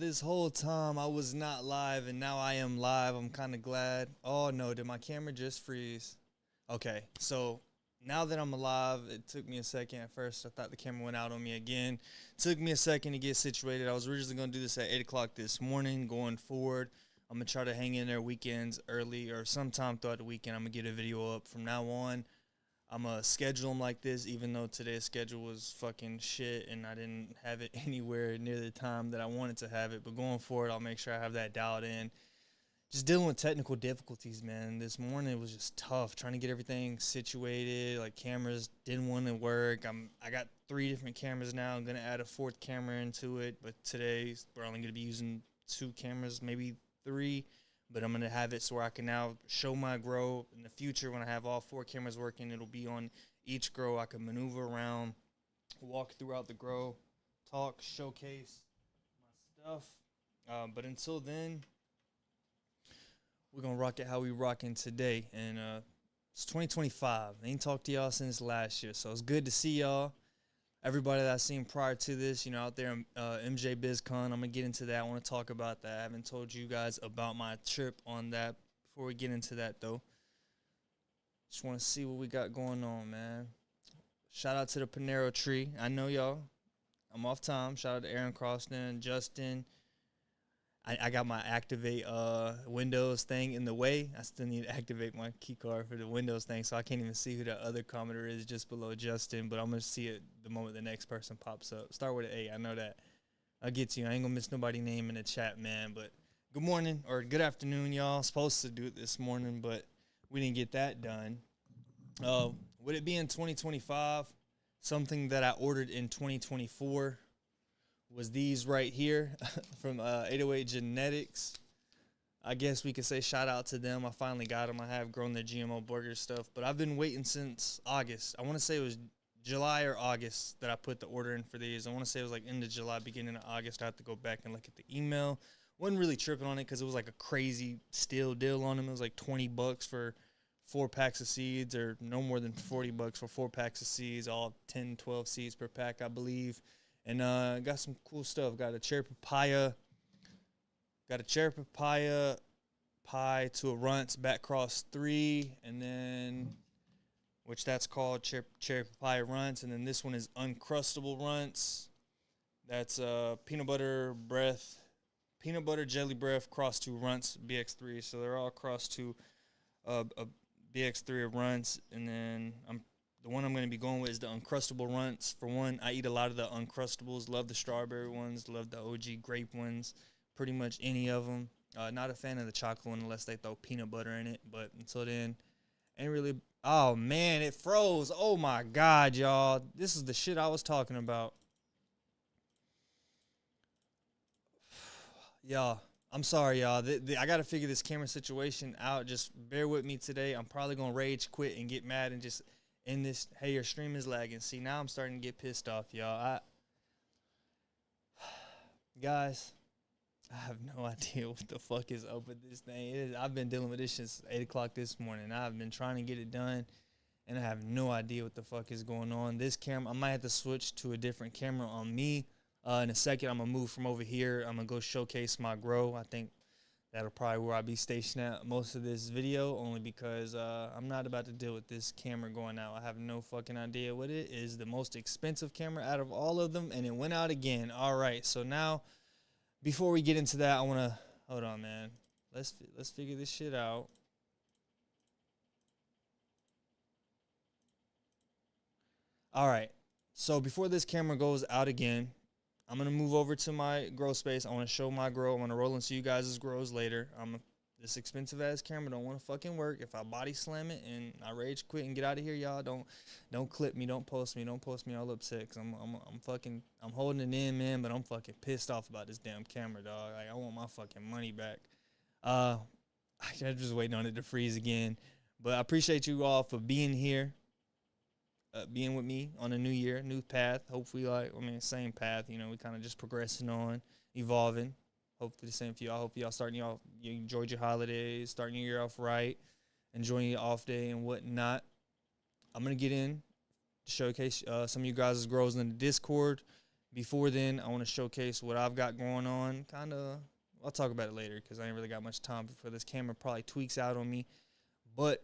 this whole time I was not live and now I am live. I'm kind of glad. Oh no, did my camera just freeze? Okay, so now that I'm alive, it took me a second. At first, I thought the camera went out on me again. It took me a second to get situated. I was originally going to do this at 8 o'clock this morning. Going forward, I'm going to try to hang in there weekends early or sometime throughout the weekend. I'm going to get a video up from now on. I'm going to schedule them like this, even though today's schedule was fucking shit and I didn't have it anywhere near the time that I wanted to have it. But going forward, I'll make sure I have that dialed in. Just dealing with technical difficulties, man. This morning it was just tough trying to get everything situated. Like cameras didn't want to work. I got 3 different cameras now. I'm going to add a 4th camera into it. But today we're only going to be using 2 cameras, maybe 3. But I'm going to have it so where I can now show my grow. In the future, when I have all 4 cameras working, it'll be on each grow. I can maneuver around, walk throughout the grow, talk, showcase my stuff. But until then, we're going to rock it how we rocking today. And it's 2025. I ain't talked to y'all since last year. So it's good to see y'all. Everybody that I've seen prior to this, out there, MJ BizCon, I'm going to get into that. I want to talk about that. I haven't told you guys about my trip on that. Before we get into that, though, just want to see what we got going on, man. Shout out to the Panero tree. I know y'all. I'm off time. Shout out to Aaron Croston, Justin. I got my activate Windows thing in the way. I still need to activate my key card for the Windows thing, so I can't even see who the other commenter is just below Justin, but I'm going to see it the moment the next person pops up. Start with an A. I know that. I'll get to you. I ain't going to miss nobody's name in the chat, man, but good morning or good afternoon, y'all. Supposed to do it this morning, but we didn't get that done. Would it be in 2025? Something that I ordered in 2024 was these right here from 808 Genetics. I guess we could say shout out to them. I finally got them. I have grown their GMO burger stuff, but I've been waiting since August. I want to say it was July or August that I put the order in for these. I want to say it was like end of July, beginning of August. I have to go back and look at the email. Wasn't really tripping on it because it was like a crazy steal deal on them. It was like $20 for 4 packs of seeds, or no more than $40 for 4 packs of seeds, all 10, 12 seeds per pack, I believe. And got some cool stuff. Got a cherry papaya. Got a cherry papaya pie to a runts back cross 3, and then which that's called cherry papaya runts, and then this one is uncrustable runts. That's peanut butter jelly breath cross 2 runts BX3. So they're all cross to a BX3 of runts, and then the one I'm going to be going with is the Uncrustable Runts. For one, I eat a lot of the Uncrustables. Love the strawberry ones. Love the OG grape ones. Pretty much any of them. Not a fan of the chocolate one unless they throw peanut butter in it. But until then, ain't really... Oh, man, it froze. Oh, my God, y'all. This is the shit I was talking about. Y'all, I'm sorry, y'all. I got to figure this camera situation out. Just bear with me today. I'm probably going to rage quit and get mad and just... in this, hey, your stream is lagging. See, now I'm starting to get pissed off, y'all. Guys, I have no idea what the fuck is up with this thing. I've been dealing with this since 8 o'clock this morning. I've been trying to get it done, and I have no idea what the fuck is going on. This camera, I might have to switch to a different camera on me. In a second, I'm going to move from over here. I'm going to go showcase my grow. I think that'll probably where I'll be stationed at most of this video, only because I'm not about to deal with this camera going out. I have no fucking idea what it is. The most expensive camera out of all of them, and it went out again. All right, so now, before we get into that, I want to... Hold on, man. Let's figure this shit out. All right, so before this camera goes out again, I'm going to move over to my grow space. I want to show my grow. I want to roll into you guys' grows later. This expensive-ass camera don't want to fucking work. If I body slam it and I rage quit and get out of here, y'all, don't clip me. Don't post me. Don't post me all upset because I'm holding it in, man, but I'm fucking pissed off about this damn camera, dog. Like, I want my fucking money back. I'm just waiting on it to freeze again. But I appreciate you all for being here. Being with me on a new year, new path. Hopefully, same path. We kind of just progressing on, evolving. Hopefully, the same for y'all. Hopefully, you enjoyed your holidays, starting your year off right, enjoying your off day and whatnot. I'm going to get in to showcase some of you guys' grows in the Discord. before then, I want to showcase what I've got going on. Kind of, I'll talk about it later because I ain't really got much time for this. Camera probably tweaks out on me, but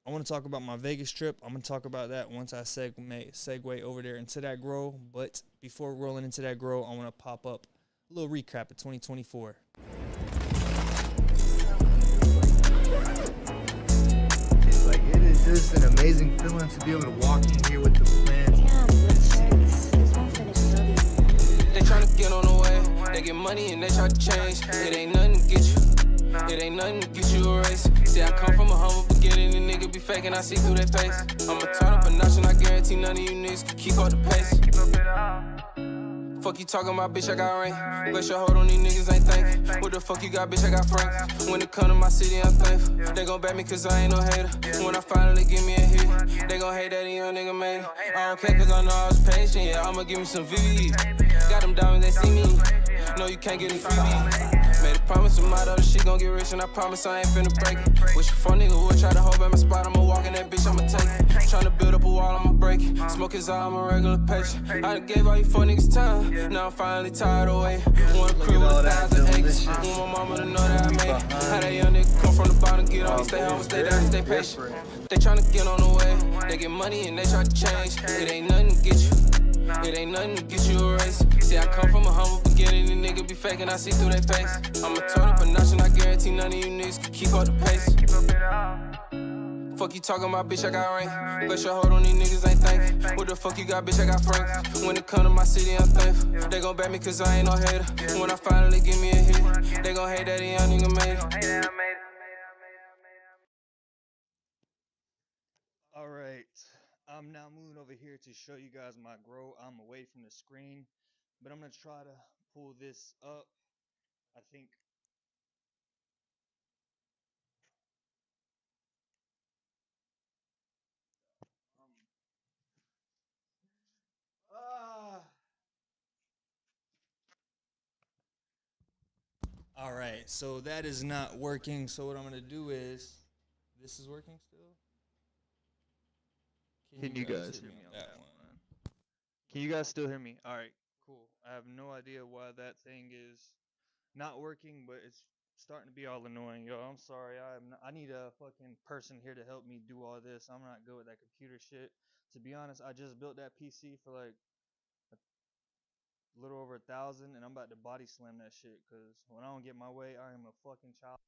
I want to talk about my Vegas trip. I'm gonna talk about that once I segue over there into that grow. But before rolling into that grow, I want to pop up a little recap of 2024. It's like it is just an amazing feeling to be able to walk in here with the plants. Damn, Richard, this won't finish early. They tryna get on the way, they get money and they try to change. It ain't nothing to get you, it ain't nothing to get you a race. See, I come from a humble beginning, and nigga be faking, I see through their face. I'ma turn up a notch and I guarantee none of you niggas can keep up the pace. Fuck you talking about, bitch, I got rank. Place your hold on these niggas, ain't thankful. What the fuck you got, bitch, I got frank. When it come to my city, I'm thankful. They gon' bat me cause I ain't no hater. When I finally give me a hit, they gon' hate that a young nigga made it. I don't care cause I know I was patient, yeah, I'ma give me some VVs. Got them diamonds, they see me. No, you can't get any freebies. Made a promise to my daughter, she gon' get rich, and I promise I ain't finna break it. Wish a phone nigga would try to hold back my spot, I'ma walk in that bitch, I'ma take it. Tryna build up a wall, I'ma break it. Smoke is all, I'm a regular patient. I done gave all you four niggas time, now I'm finally tired of waiting. Want a crib with 1,000 acres, want my mama to know that I made it. How that young nigga come from the bottom, get on, he stay home, stay down, stay patient. They tryna get on the way, they get money and they try to change. It ain't nothing to get you, it ain't nothing to get you a race. See, I come from a humble beginning, and nigga be faking, I see through their face. I'ma turn up a notch and I guarantee none of you niggas can keep up the pace. Fuck you talking about, bitch, I got rank. Place your hold on these niggas, ain't thankful. What the fuck you got, bitch, I got frank. When it come to my city, I'm thankful. They gon' bat me cause I ain't no hater. When I finally give me a hit, they gon' hate that a young nigga made it. All right, I'm now moving over here to show you guys my grow. I'm away from the screen, but I'm gonna try to pull this up. I think. Ah. All right, so that is not working. So what I'm gonna do is, this is working still. Can you guys hear me on that one? Can you guys still hear me? All right, Cool. I have no idea why that thing is not working, but it's starting to be all annoying, yo. I'm sorry. I need a fucking person here to help me do all this. I'm not good with that computer shit. To be honest, I just built that PC for like a little over 1,000, and I'm about to body slam that shit. Cause when I don't get my way, I am a fucking child.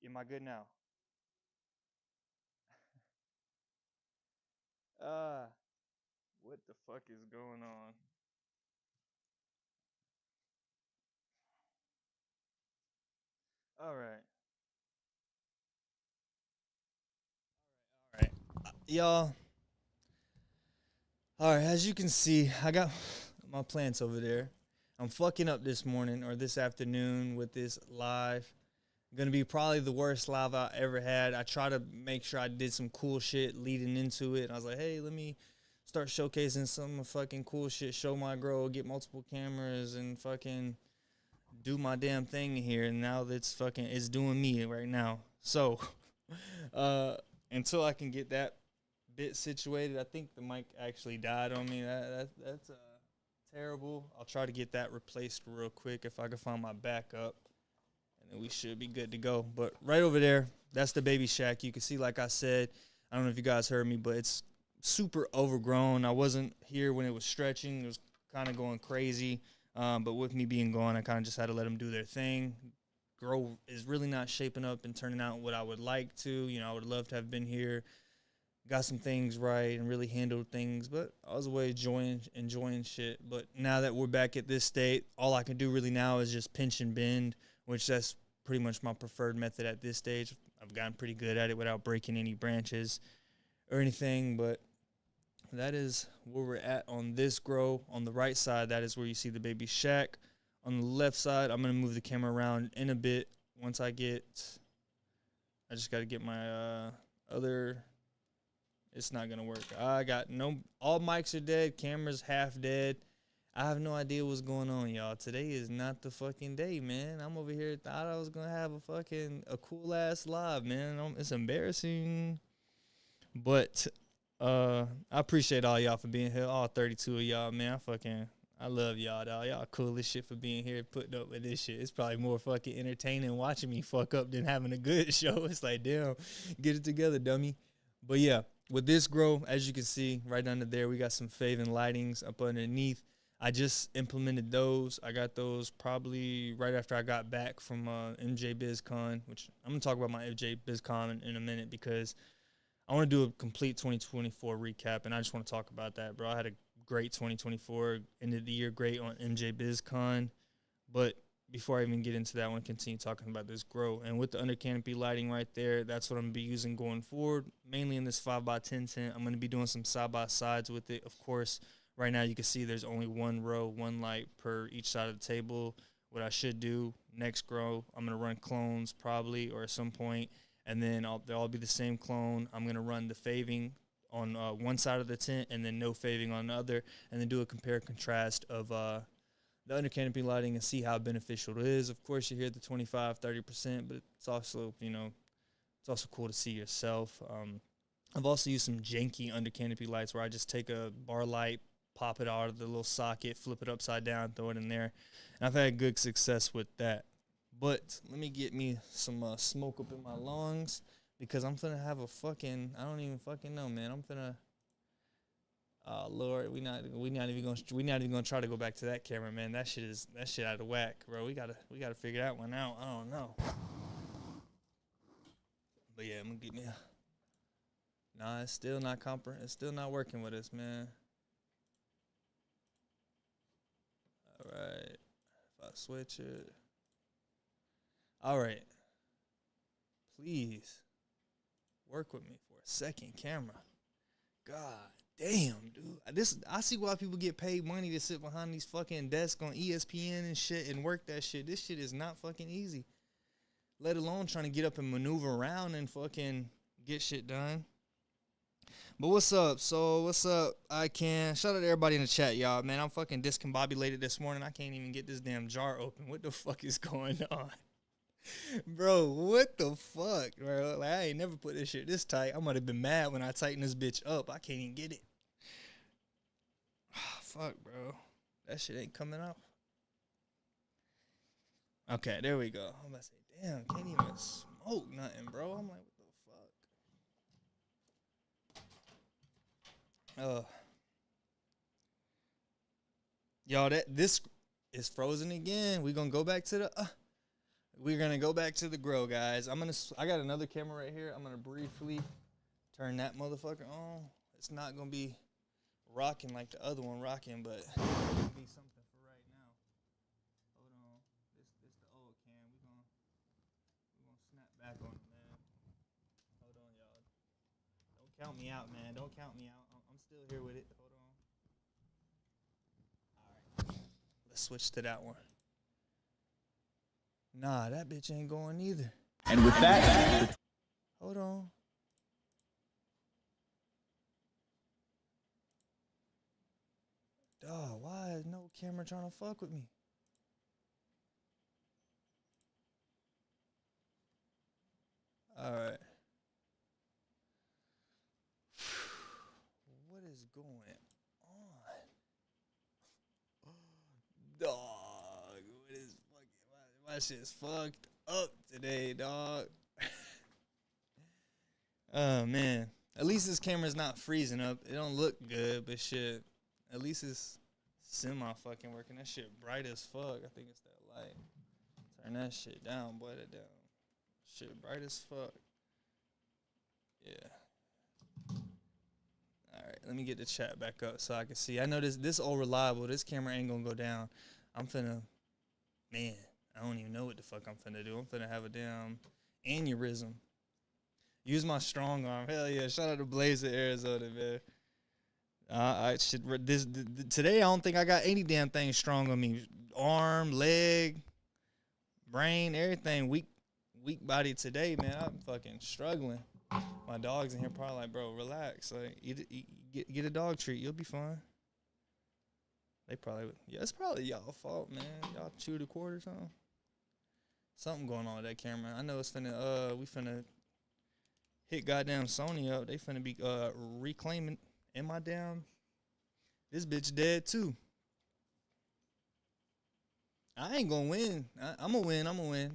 Am I good now? Uh, what the fuck is going on? All right. y'all. All right, as you can see, I got my plants over there. I'm fucking up this morning or this afternoon with this live. Gonna be probably the worst live I ever had. I try to make sure I did some cool shit leading into it. I was like, hey, let me start showcasing some fucking cool shit, show my grow, get multiple cameras, and fucking do my damn thing here. And now it's doing me right now. So, until I can get that bit situated, I think the mic actually died on me. That's terrible. I'll try to get that replaced real quick if I can find my backup, and then we should be good to go. But right over there, that's the baby shack. You can see, like I said, I don't know if you guys heard me, but it's super overgrown. I wasn't here when it was stretching. It was kind of going crazy. But with me being gone, I kind of just had to let them do their thing. Grow is really not shaping up and turning out what I would like to. You know, I would love to have been here, got some things right, and really handled things. But I was away enjoying shit. But now that we're back at this state, all I can do really now is just pinch and bend, which that's pretty much my preferred method at this stage. I've gotten pretty good at it without breaking any branches or anything, but that is where we're at on this grow. On the right side, that is where you see the baby shack. On the left side, I'm going to move the camera around in a bit. I just got to get my other, it's not going to work. All mics are dead, camera's half dead. I have no idea what's going on, y'all. Today is not the fucking day, man. I'm over here, thought I was going to have a cool-ass live, man. It's embarrassing. But I appreciate all y'all for being here, all 32 of y'all, man. I love y'all, dog. Y'all cool as shit for being here, putting up with this shit. It's probably more fucking entertaining watching me fuck up than having a good show. It's like, damn, get it together, dummy. But yeah, with this grow, as you can see, right under there, we got some Faven lightings up underneath. I just implemented those. I got those probably right after I got back from MJ BizCon, which I'm going to talk about my MJ BizCon in a minute because I want to do a complete 2024 recap, and I just want to talk about that, bro. I had a great 2024, ended the year great on MJ BizCon, but before I even get into that, I want to continue talking about this grow. And with the under canopy lighting right there, that's what I'm going to be using going forward, mainly in this 5x10 tent. I'm going to be doing some side-by-sides with it. Of course, right now you can see there's only one row, one light per each side of the table. What I should do, next grow, I'm going to run clones probably or at some point, and then they'll all be the same clone. I'm going to run the faving on one side of the tent and then no faving on the other, and then do a compare contrast of the under canopy lighting and see how beneficial it is. Of course, you hear the 25-30%, but it's also, it's also cool to see yourself. I've also used some janky under canopy lights where I just take a bar light, pop it out of the little socket, flip it upside down, throw it in there, and I've had good success with that. But let me get me some smoke up in my lungs because I'm finna have I don't even fucking know, man. I'm finna, oh Lord, we not even gonna try to go back to that camera, man. That shit out of whack, bro. We gotta figure that one out. I don't know. But yeah, I'm gonna get me nah, it's still not working with us, man. All right, if I switch it. All right, please work with me for a second, camera. God damn, dude. I see why people get paid money to sit behind these fucking desks on ESPN and shit and work that shit. This shit is not fucking easy. Let alone trying to get up and maneuver around and fucking get shit done. But what's up? So what's up? Shout out to everybody in the chat, y'all. Man, I'm fucking discombobulated this morning. I can't even get this damn jar open. What the fuck is going on? Bro, what the fuck, bro? Like, I ain't never put this shit this tight. I might have been mad when I tightened this bitch up. I can't even get it. Fuck, bro. That shit ain't coming off. Okay, there we go. I'm about to say, damn, can't even smoke nothing, bro. I'm like, what the fuck? Y'all, this is frozen again. We're gonna go back to the grow, guys. I got another camera right here. I'm gonna briefly turn that motherfucker on. It's not gonna be rocking like the other one rocking, but it's gonna be something for right now. Hold on. This the old cam. We're gonna snap back on it, man. Hold on, y'all. Don't count me out, man. Don't count me out. I'm still here with it. Hold on. All right. Let's switch to that one. Nah, that bitch ain't going either. And with that, Hold on. Dawg, why is no camera trying to fuck with me? All right. What is going on? Dog, what is fucking my shit's fucked up today, dog. Oh man. At least this camera's not freezing up. It don't look good, but shit. At least it's semi fucking working. That shit bright as fuck. I think it's that light. Turn that shit down, boy. That down. Shit bright as fuck. Yeah. Alright, let me get the chat back up so I can see. I know this old reliable. This camera ain't gonna go down. I'm finna, man, I don't even know what the fuck I'm finna do. I'm finna have a damn aneurysm. Use my strong arm. Hell yeah. Shout out to Blaze of Arizona, man. I should today I don't think I got any damn thing strong on me. Arm, leg, brain, everything weak body today, man. I'm fucking struggling. My dog's in here probably like, bro, relax. Like, get a dog treat. You'll be fine. They probably would. Yeah, it's probably y'all fault, man. Y'all chewed a cord or something. Something going on with that camera. I know it's finna, we finna hit goddamn Sony up. They finna be, reclaiming. And my damn, this bitch dead too. I ain't gonna win. I'm gonna win.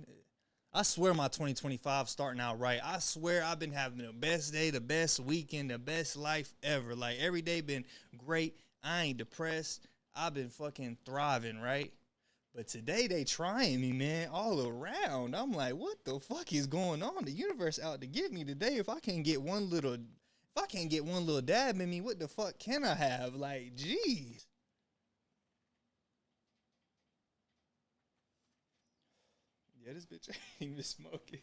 I swear my 2025 starting out right. I swear I've been having the best day, the best weekend, the best life ever. Like every day been great. I ain't depressed. I've been fucking thriving, right? But today they trying me, man, all around. I'm like, what the fuck is going on? The universe out to get me today. If I can't get one little dab in me, what the fuck can I have? Like, jeez. Yeah, this bitch ain't even smoking.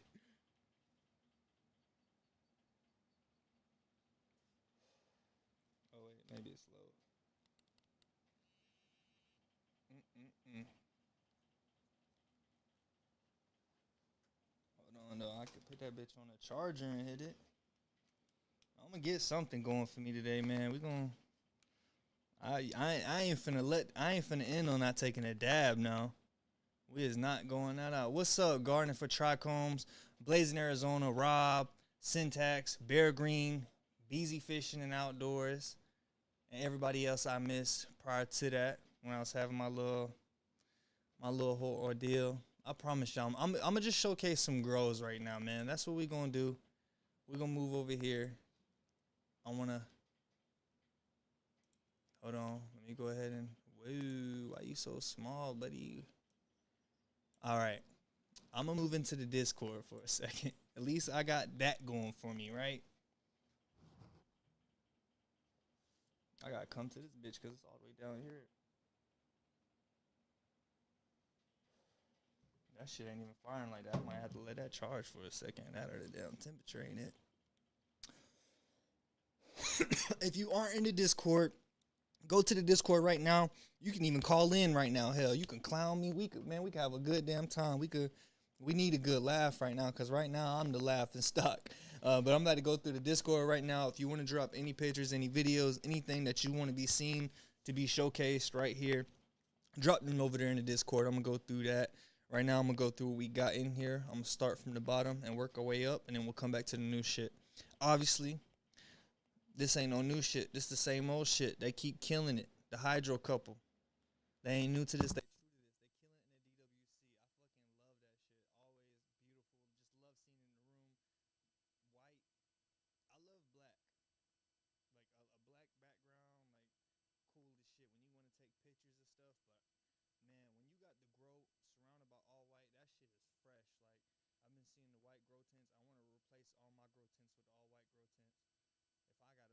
Oh, wait, maybe it's slow. Hold on, though. I could put that bitch on a charger and hit it. I'm gonna get something going for me today, man. We gonna. I ain't finna end on not taking a dab now. We is not going that out. What's up, Gardening for Trichomes, Blazing Arizona, Rob, Syntax, Bear Green, Beezy Fishing and Outdoors, and everybody else I missed prior to that when I was having my little whole ordeal. I promise y'all, I'm gonna just showcase some grows right now, man. That's what we gonna do. We're gonna move over here. I wanna hold on. Let me go ahead and whoa. Why you so small, buddy? All right. I'm gonna move into the Discord for a second. At least I got that going for me, right? I gotta come to this bitch because it's all the way down here. That shit ain't even firing like that. I might have to let that charge for a second. That or the damn temperature, ain't it? If you aren't in the Discord, go to the Discord right now. You can even call in right now. Hell, you can clown me. We could have a good damn time. We need a good laugh right now because right now I'm the laughing stock. But I'm about to go through the Discord right now. If you want to drop any pictures, any videos, anything that you want to be seen to be showcased right here, drop them over there in the Discord. I'm going to go through that. Right now I'm going to go through what we got in here. I'm going to start from the bottom and work our way up, and then we'll come back to the new shit. Obviously, this ain't no new shit. This the same old shit. They keep killing it. The Hydro couple. They ain't new to this. They true to this. They killing it in the DWC. I fucking love that shit. Always beautiful. Just love seeing it in the room. White. I love black. Like a black background. Like cool as shit. When you want to take pictures and stuff. But man, when you got the grow surrounded by all white, that shit is fresh. Like I've been seeing the white grow tints. I want to replace all my grow tints with all white grow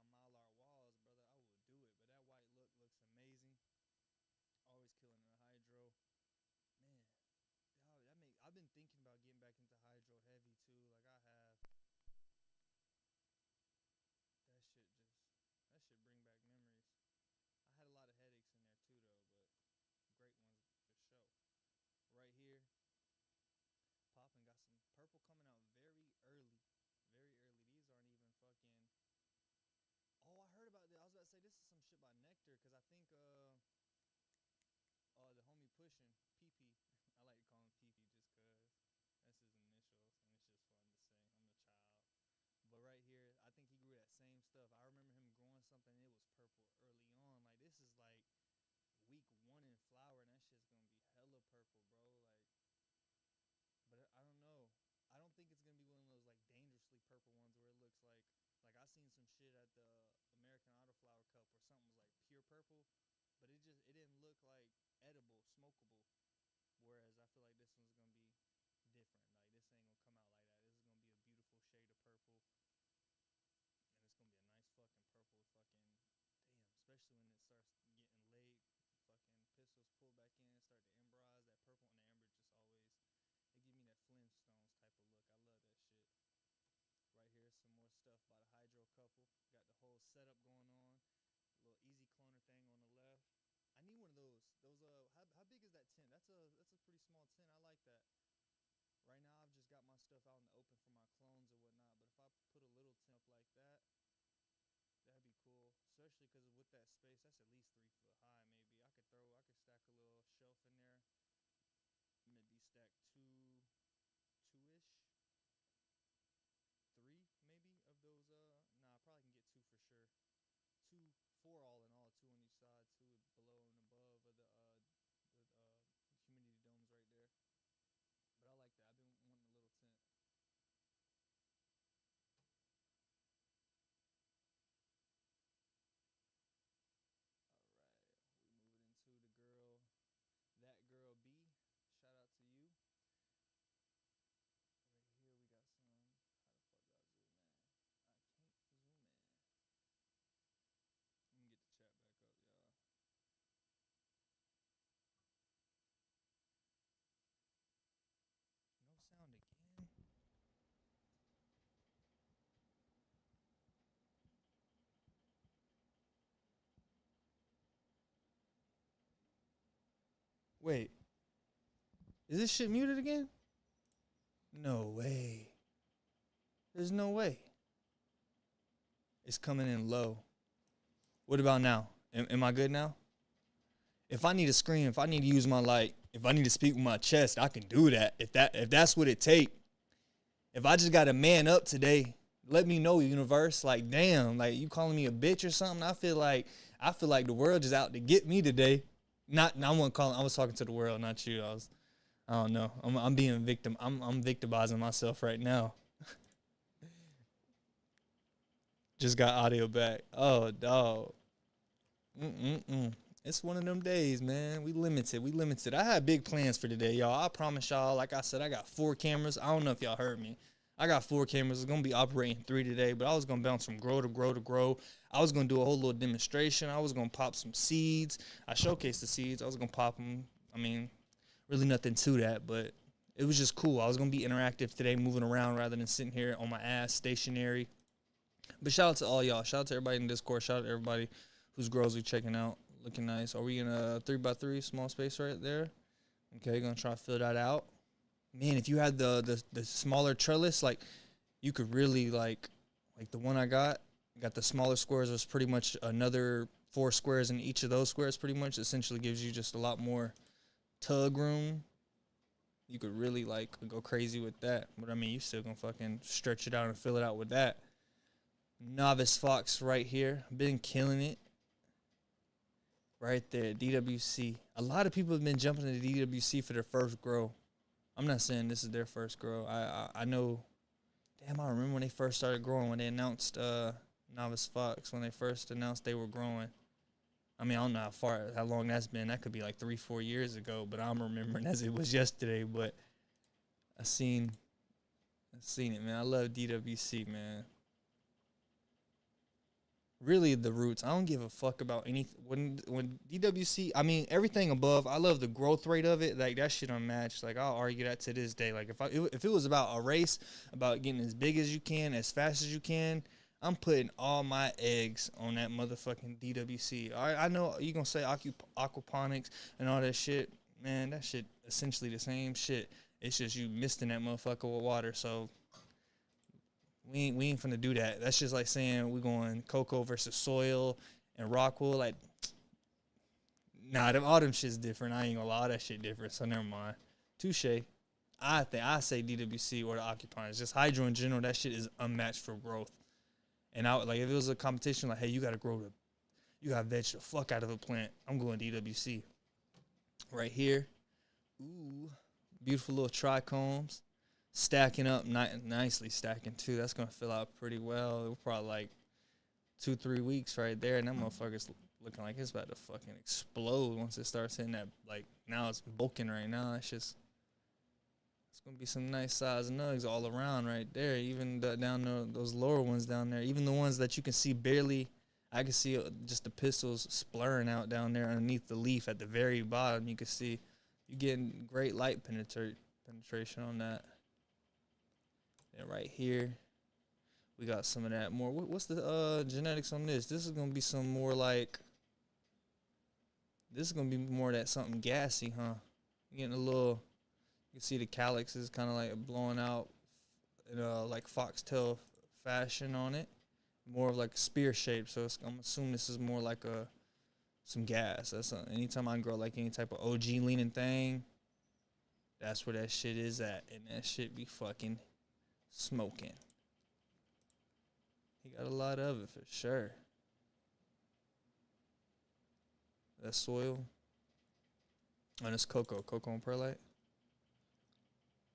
tints. If I gotta paint my Mylar walls, brother, I will do it. But that white look looks amazing. Always killing the Hydro. Man, I've been thinking about getting back into Hydro heavy too. Like I have. after, because I think the homie pushing PP. I like to call him PP just because that's his initials, and it's just fun to say. I'm a child. But right here, I think he grew that same stuff. I remember him growing something, and it was purple early on. Like, this is like week 1 in flower, and that shit's gonna be hella purple, bro. Like, but I don't know. I don't think it's gonna be one of those like dangerously purple ones where it looks like I seen some shit at the American Autoflower Cup where something was like pure purple, but it didn't look like edible, smokable. Whereas I feel like this one's gonna be different. Like, this ain't gonna come out like that. This is gonna be a beautiful shade of purple, and it's gonna be a nice fucking purple fucking damn. Especially when it starts getting late, fucking pistols pull back in, start to emberize. That purple and the amber just always, it give me that Flintstones type of look. I love that shit. Right here, some more stuff by the Hydro couple. Got the whole setup going on. A little easy cloner thing on the left. I need one of those. How big is that tent? That's a pretty small tent. I like that. Right now, I've just got my stuff out in the open for my clones or whatnot. But if I put a little tent up like that, that'd be cool. Especially because with that space, that's at least 3 foot high. Maybe I could stack a little shelf in there. Maybe stack two-ish. 3 maybe of those. Nah, I probably can get 2 for sure. 4 all in all. 2 on each side. 2 below and above of the humidity domes right there. But I like that. I've been wanting a little tent. All right, we moving into the girl, that girl B. Shout out to you. Right here we got some. How the fuck do I zoom in? I can't zoom in. Let me get the chat back up, y'all. No sound again. Wait. Is this shit muted again? No way. There's no way. It's coming in low. What about now? Am I good now? If I need to scream, if I need to use my light, if I need to speak with my chest, I can do that. If that's what it take. If I just got to man up today, let me know, universe. Like, damn, like you calling me a bitch or something. I feel like the world is out to get me today. I was talking to the world, not you. I don't know. I'm being victim. I'm victimizing myself right now. Just got audio back. Oh, dog. It's one of them days, man. We limited. I had big plans for today, y'all. I promise y'all, like I said, I got 4 cameras. I don't know if y'all heard me. I got 4 cameras. It's going to be operating 3 today, but I was going to bounce from grow to grow to grow. I was going to do a whole little demonstration. I was going to pop some seeds. I showcased the seeds. I was going to pop them. I mean, really nothing to that, but it was just cool. I was going to be interactive today, moving around rather than sitting here on my ass stationary. But shout out to all y'all. Shout out to everybody in Discord. Shout out to everybody whose grows we checking out. Looking nice. Are we in a 3x3 small space right there? Okay, gonna try to fill that out. Man, if you had the smaller trellis, like you could really like the one I got the smaller squares. Was pretty much another 4 squares in each of those squares. Pretty much, essentially gives you just a lot more tug room. You could really like go crazy with that. But I mean, you still gonna fucking stretch it out and fill it out with that. Novice Fox right here, been killing it. Right there, DWC. A lot of people have been jumping into DWC for their first grow. I'm not saying this is their first grow. I know. Damn, I remember when they first started growing, when they announced Novice Fox, when they first announced they were growing. I mean, I don't know how long that's been. That could be like 3-4 years ago, but I'm remembering as it was yesterday. But I seen it, man. I love DWC, man. Really the roots. I don't give a fuck about anything. When DWC, I mean, everything above, I love the growth rate of it. Like, that shit unmatched. Like, I'll argue that to this day. Like, if it was about a race, about getting as big as you can, as fast as you can, I'm putting all my eggs on that motherfucking DWC. I know you're going to say aquaponics and all that shit. Man, that shit essentially the same shit. It's just you misting that motherfucker with water. So we ain't finna do that. That's just like saying we're going cocoa versus soil and rock wool. Like, Nah, all them shit's different. I ain't gonna lie, all that shit different. So never mind. Touche. I say DWC or the Occupiers. Just hydro in general, that shit is unmatched for growth. And I like if it was a competition like, hey, you gotta veg the fuck out of a plant. I'm going DWC. Right here. Ooh, beautiful little trichomes. Stacking up, nicely stacking too. That's gonna fill out pretty well. It will probably like 2-3 weeks right there, and that motherfucker's looking like it's about to fucking explode once it starts hitting that. Like now it's bulking right now. It's gonna be some nice size nugs all around right there. Even those lower ones down there, even the ones that you can see barely. I can see just the pistils splurring out down there underneath the leaf at the very bottom. You can see you're getting great light penetration on that. And right here, we got some of that more. What's the genetics on this? This is gonna be some more like. This is gonna be more of that something gassy, huh? You're getting a little. You can see the calyx is kind of like blowing out in a like foxtail fashion on it. More of like a spear shape. So I'm assuming this is more like some gas. Anytime I grow like any type of OG leaning thing, that's where that shit is at, and that shit be fucking smoking. He got a lot of it for sure. That's soil. And it's cocoa and perlite.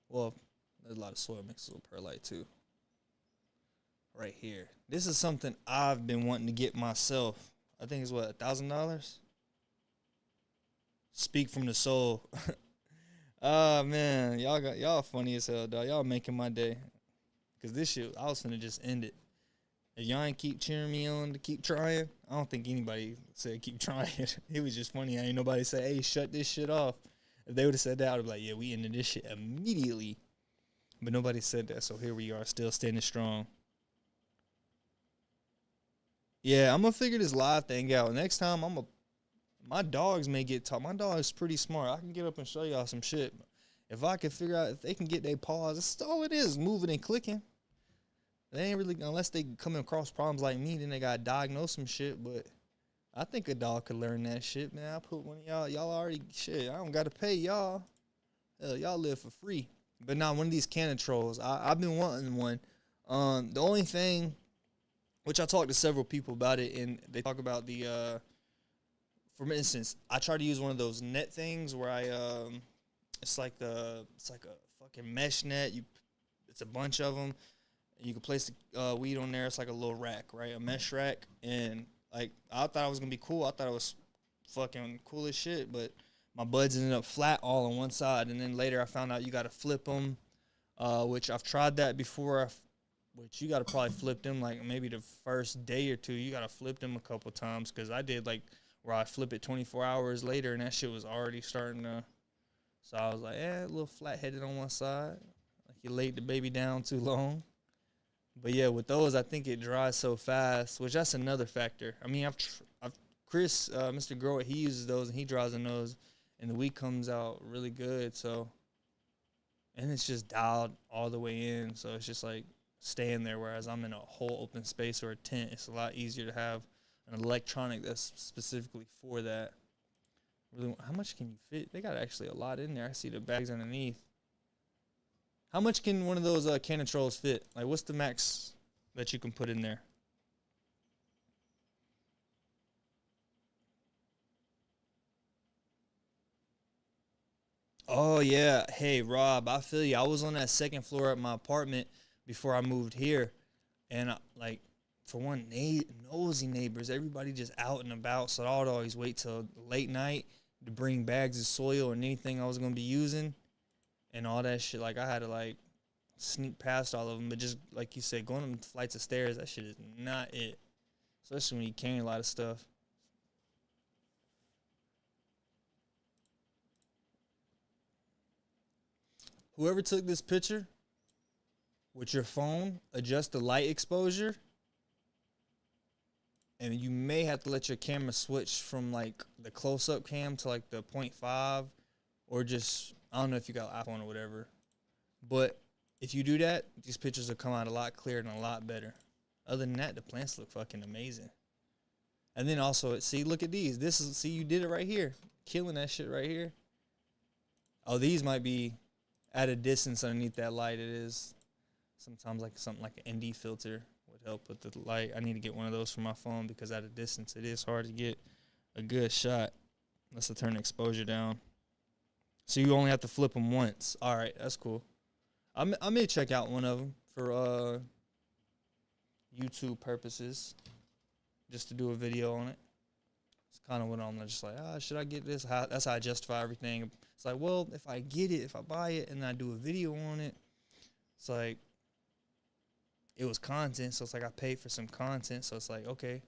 Well, there's a lot of soil mixed with perlite too. Right here. This is something I've been wanting to get myself. I think it's what, $1,000? Speak from the soul. Ah, man, y'all funny as hell, dog. Y'all making my day. Cause this shit, I was finna just end it. If y'all ain't keep cheering me on to keep trying, I don't think anybody said keep trying. It was just funny. Ain't nobody say, hey, shut this shit off. If they would have said that, I would be like, yeah, we ended this shit immediately. But nobody said that, so here we are, still standing strong. Yeah, I'm gonna figure this live thing out. Next time, my dogs may get taught. My dog's pretty smart. I can get up and show y'all some shit. If I can figure out if they can get their paws, that's all it is, moving and clicking. They ain't really, unless they coming across problems like me, then they gotta diagnose some shit. But I think a dog could learn that shit, man. I put one of y'all already, shit, I don't gotta pay y'all. Hell, y'all live for free. But now one of these cannon trolls, I've been wanting one. The only thing, which I talked to several people about it, and they talk about the, for instance, I try to use one of those net things where it's like a fucking mesh net. It's a bunch of them. You can place the weed on there. It's like a little rack, right? A mesh rack. And like, I thought it was gonna be cool. I thought it was fucking cool as shit. But my buds ended up flat all on one side. And then later I found out you gotta flip them, which I've tried that before. Which you gotta probably flip them like maybe the first day or two. You gotta flip them a couple times, because I did like where I flip it 24 hours later and that shit was already starting to. So I was like, a little flat-headed on one side. Like you laid the baby down too long. But yeah, with those, I think it dries so fast, which that's another factor. I mean, Chris, Mr. Grower, he uses those and he dries on those, and the weed comes out really good. So, and it's just dialed all the way in, so it's just like staying there. Whereas I'm in a whole open space or a tent, it's a lot easier to have an electronic that's specifically for that. Really, how much can you fit? They got actually a lot in there. I see the bags underneath. How much can one of those cannon trolls fit? Like, what's the max that you can put in there? Oh, yeah. Hey, Rob, I feel you. I was on that second floor at my apartment before I moved here. And, like, for one, nosy neighbors, everybody just out and about. So I would always wait till late night to bring bags of soil and anything I was going to be using. And all that shit, like, I had to, like, sneak past all of them. But just, like you said, going on flights of stairs, that shit is not it. Especially when you carry a lot of stuff. Whoever took this picture, with your phone, adjust the light exposure. And you may have to let your camera switch from, like, the close-up cam to, like, the 0.5. Or just, I don't know if you got an iPhone or whatever. But if you do that, these pictures will come out a lot clearer and a lot better. Other than that, the plants look fucking amazing. And then also, see, look at these. See, you did it right here. Killing that shit right here. Oh, these might be at a distance underneath that light. It is sometimes like something like an ND filter would help with the light. I need to get one of those for my phone because at a distance it is hard to get a good shot. Let's turn the exposure down. So you only have to flip them once. All right, that's cool. I may check out one of them for YouTube purposes, just to do a video on it. It's kind of what I'm just like, should I get this? That's how I justify everything. It's like, well, if I get it, if I buy it, and I do a video on it, it's like, it was content, so it's like I paid for some content, so it's like, okay.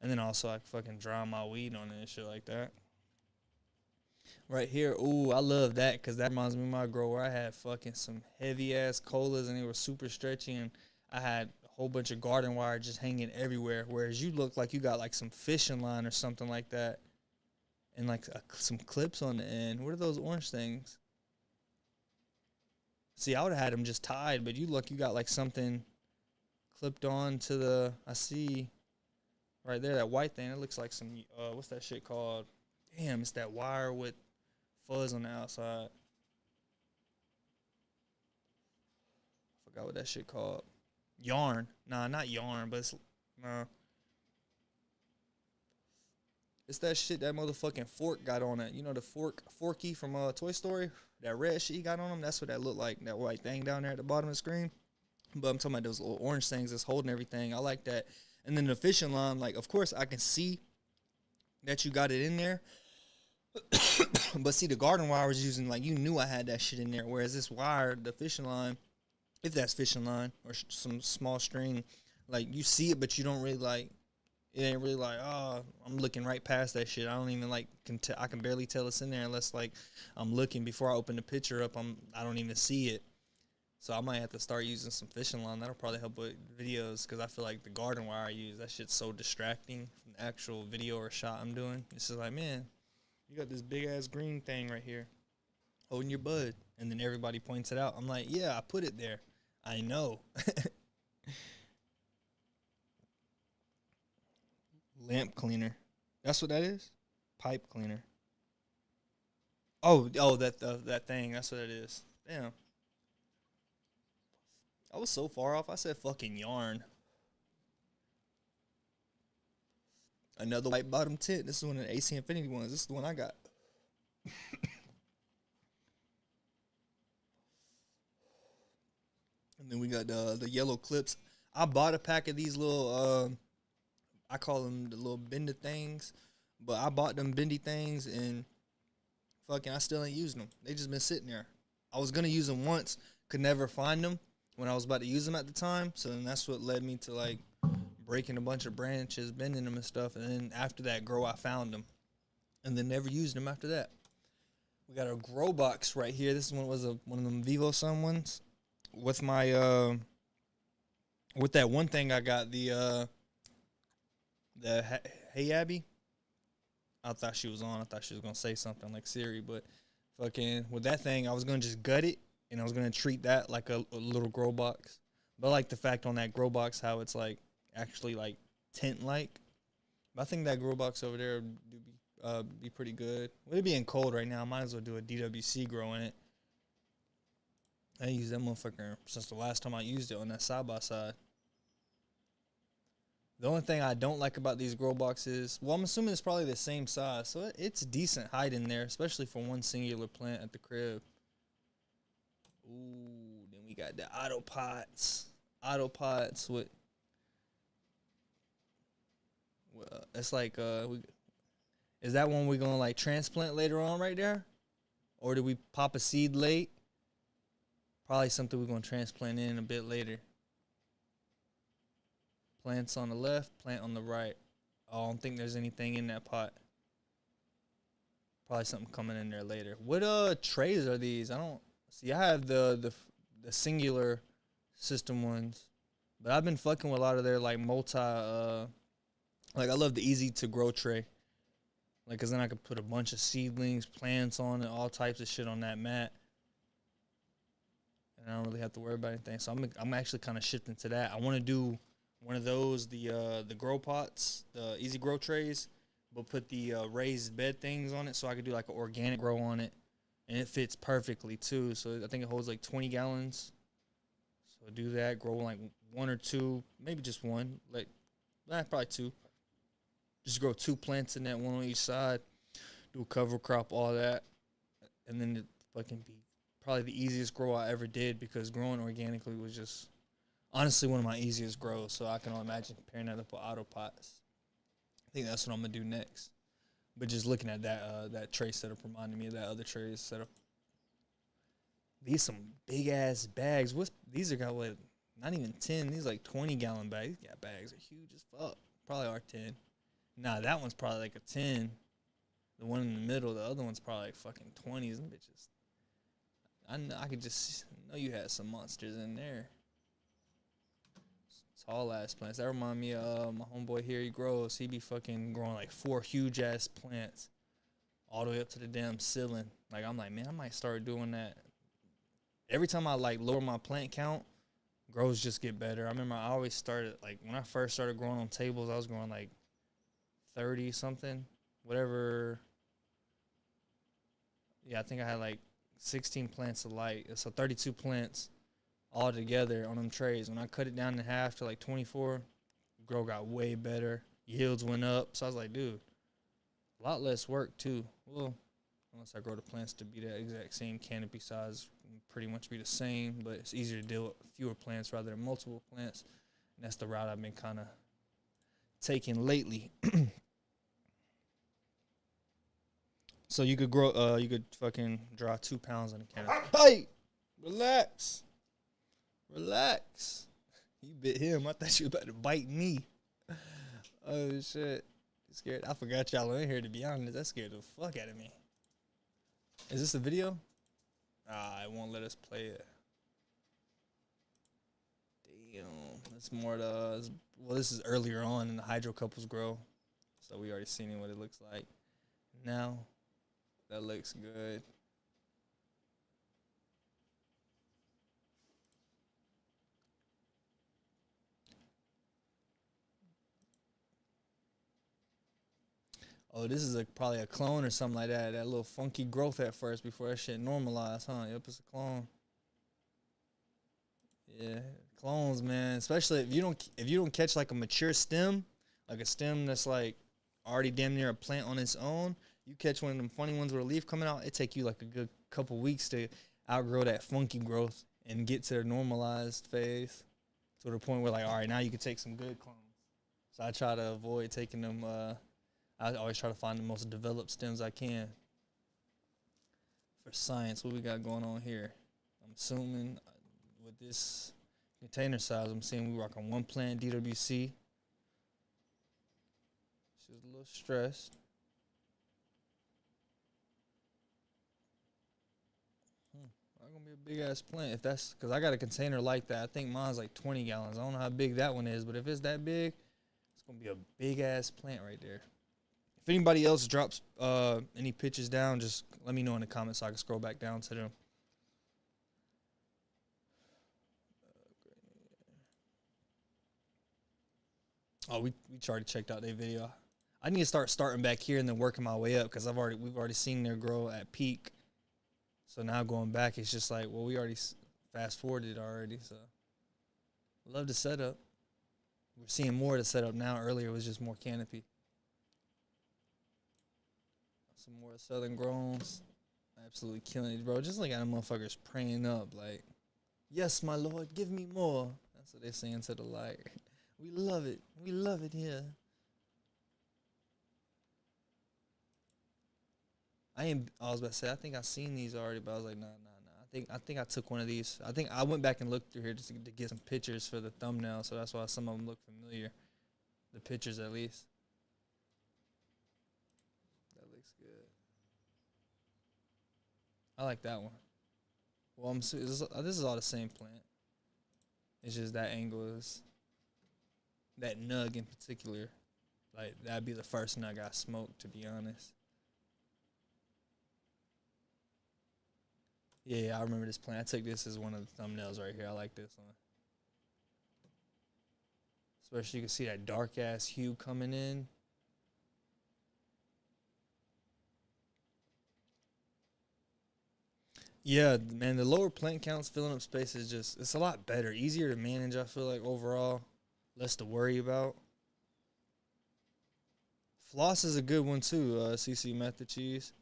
And then also I fucking drown my weed on it and shit like that. Right here, ooh, I love that because that reminds me of my grow where I had fucking some heavy ass colas and they were super stretchy, and I had a whole bunch of garden wire just hanging everywhere. Whereas you look like you got like some fishing line or something like that, and like some clips on the end. What are those orange things? See, I would have had them just tied, but you look, you got like something clipped on to the. I see right there that white thing. It looks like some. What's that shit called? Damn, it's that wire with fuzz on the outside. Forgot what that shit called. Yarn. Nah, not yarn, but it's it's that shit that motherfucking Fork got on it. You know the Forky from Toy Story? That red shit he got on him? That's what that looked like, that white thing down there at the bottom of the screen. But I'm talking about those little orange things that's holding everything. I like that. And then the fishing line, like, of course I can see that you got it in there. But see, the garden wire I was using, like, you knew I had that shit in there. Whereas this wire, the fishing line, if that's fishing line or some small string, like, you see it, but you don't really, like, it ain't really like, oh, I'm looking right past that shit. I don't even, like, I can barely tell it's in there unless, like, I'm looking before I open the picture up. I don't even see it. So I might have to start using some fishing line. That'll probably help with videos because I feel like the garden wire I use, that shit's so distracting from the actual video or shot I'm doing. It's just like, man, you got this big-ass green thing right here holding your bud. And then everybody points it out. I'm like, yeah, I put it there. I know. Lamp cleaner. That's what that is? Pipe cleaner. Oh, that thing. That's what it is. Damn. I was so far off. I said fucking yarn. Another white bottom tint. This is one of the AC Infinity ones. This is the one I got. And then we got the yellow clips. I bought a pack of these little, I call them the little bender things. But I bought them bendy things and fucking I still ain't using them. They just been sitting there. I was going to use them once. Could never find them when I was about to use them at the time. So then that's what led me to like breaking a bunch of branches, bending them and stuff. And then after that grow, I found them. And then never used them after that. We got a grow box right here. This one was one of them Vivo Sun ones. With my, with that one thing I got, the Hey Abby. I thought she was on. I thought she was going to say something like Siri. But fucking with that thing, I was going to just gut it. And I was going to treat that like a little grow box. But I like the fact on that grow box how it's like actually like tent-like. But I think that grow box over there would be pretty good. With it being cold right now, I might as well do a DWC grow in it. I ain't used that motherfucker since the last time I used it on that side-by-side. The only thing I don't like about these grow boxes, well, I'm assuming it's probably the same size. So it's decent height in there, especially for one singular plant at the crib. Ooh, then we got the auto pots. Auto pots with, well, it's like, is that one we're going to like transplant later on right there? Or do we pop a seed late? Probably something we're going to transplant in a bit later. Plants on the left, plant on the right. Oh, I don't think there's anything in that pot. Probably something coming in there later. What trays are these? I don't see. I have the singular system ones, but I've been fucking with a lot of their like multi. Like I love the easy to grow tray. Like, cause then I could put a bunch of seedlings, plants on it, all types of shit on that mat. And I don't really have to worry about anything. So I'm actually kind of shifting to that. I want to do one of those, the grow pots, the easy grow trays, but put the raised bed things on it so I could do like an organic grow on it, and it fits perfectly too. So I think it holds like 20 gallons. So do that, grow like one or two, maybe just one, like probably two. Just grow 2 plants in that, one on each side. Do a cover crop, all that, and then it fucking be probably the easiest grow I ever did because growing organically was just honestly one of my easiest grows. So I can only imagine pairing that up with auto pots. I think that's what I'm gonna do next. But just looking at that tray setup reminded me of that other tray setup. These some big ass bags. These are got like not even 10. These like 20-gallon bags. Yeah, bags are huge as fuck. Probably are 10. Nah, that one's probably like a 10. The one in the middle, the other one's probably like fucking 20s. Them bitches. I could just know you had some monsters in there. Tall ass plants. That remind me of my homeboy here. He grows. He be fucking growing like 4 huge ass plants all the way up to the damn ceiling. Like I'm like, man, I might start doing that. Every time I like lower my plant count, grows just get better. I remember I always started like when I first started growing on tables, I was growing like 30 something, whatever. Yeah, I think I had like 16 plants of light, so 32 plants all together on them trays. When I cut it down in half to like 24, grow got way better. Yields went up. So I was like, dude, a lot less work too. Well, unless I grow the plants to be that exact same canopy size, pretty much be the same, but it's easier to deal with fewer plants rather than multiple plants. And that's the route I've been kind of taking lately. So you could grow, you could fucking draw 2 pounds on a canopy. Hey, relax. Relax. You bit him. I thought you was about to bite me. Oh, shit. Scared. I forgot y'all were in here, to be honest. That scared the fuck out of me. Is this a video? It won't let us play it. Damn. That's more the... Well, this is earlier on in the hydro couples grow. So we already seen what it looks like. Now, that looks good. Oh, this is probably a clone or something like that. That little funky growth at first before that shit normalized, huh? Yep, it's a clone. Yeah, clones, man. Especially if you don't catch like a mature stem, like a stem that's like already damn near a plant on its own. You catch one of them funny ones with a leaf coming out, it take you like a good couple weeks to outgrow that funky growth and get to their normalized phase to the point where like, all right, now you can take some good clones. So I try to avoid taking them. I always try to find the most developed stems I can. For science, what we got going on here? I'm assuming with this container size, I'm seeing we rock on 1 plant DWC. She's a little stressed. Not gonna be a big ass plant if that's because I got a container like that. I think mine's like 20 gallons. I don't know how big that one is, but if it's that big, it's gonna be a big ass plant right there. If anybody else drops any pictures down, just let me know in the comments so I can scroll back down to them. Oh, we already checked out their video. I need to starting back here and then working my way up because we've already seen their grow at peak. So now going back, it's just like, well, we already fast forwarded already. So love the setup. We're seeing more of the setup now. Earlier it was just more canopy. Some more Southern Growns. Absolutely killing it, bro. Just like at motherfuckers praying up, like, yes, my Lord, give me more. That's what they're saying to the light. We love it. We love it here. I was about to say, I think I've seen these already, but I was like, nah. I think I took one of these. I think I went back and looked through here just to get some pictures for the thumbnail, so that's why some of them look familiar. The pictures, at least. I like that one. Well, this is all the same plant. It's just that angle is that nug in particular. Like that'd be the first nug I smoked, to be honest. Yeah, I remember this plant. I took this as one of the thumbnails right here. I like this one. Especially you can see that dark ass hue coming in. Yeah, man, the lower plant counts filling up space is just, it's a lot better. Easier to manage, I feel like, overall. Less to worry about. Floss is a good one too, CC Method Cheese.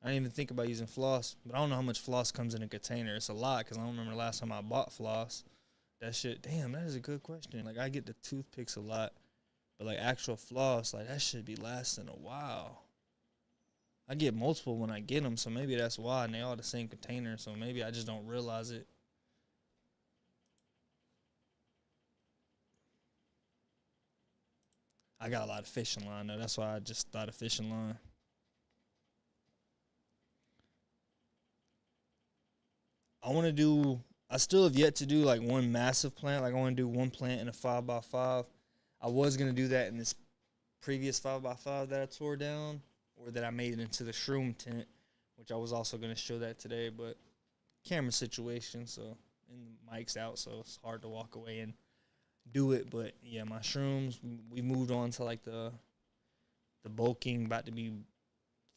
I didn't even think about using floss, but I don't know how much floss comes in a container. It's a lot because I don't remember the last time I bought floss. That shit, damn, that is a good question. Like, I get the toothpicks a lot, but like actual floss, like that should be lasting a while. I get multiple when I get them, so maybe that's why, and they all the same container, so maybe I just don't realize it. I got a lot of fishing line though. That's why I just thought of fishing line. I still have yet to do like one massive plant. Like I want to do one plant in a 5x5. I was going to do that in this previous 5x5 that I tore down, or that I made it into the shroom tent, which I was also going to show that today, but camera situation, so, and the mic's out, so it's hard to walk away and do it. But yeah, my shrooms, we moved on to like the bulking, about to be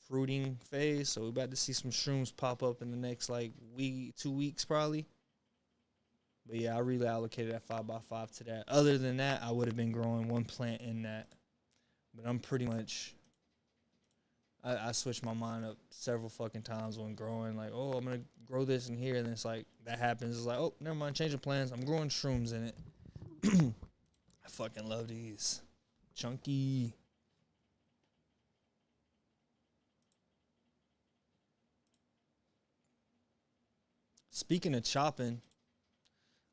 fruiting phase, so we're about to see some shrooms pop up in the next like week, 2 weeks probably. But yeah, I really allocated that 5x5 to that. Other than that, I would have been growing one plant in that. But I'm pretty much, I switched my mind up several fucking times when growing. Like, oh, I'm going to grow this in here. And then it's like, that happens. It's like, oh, never mind, changing plans. I'm growing shrooms in it. I fucking love these. Chunky. Speaking of chopping,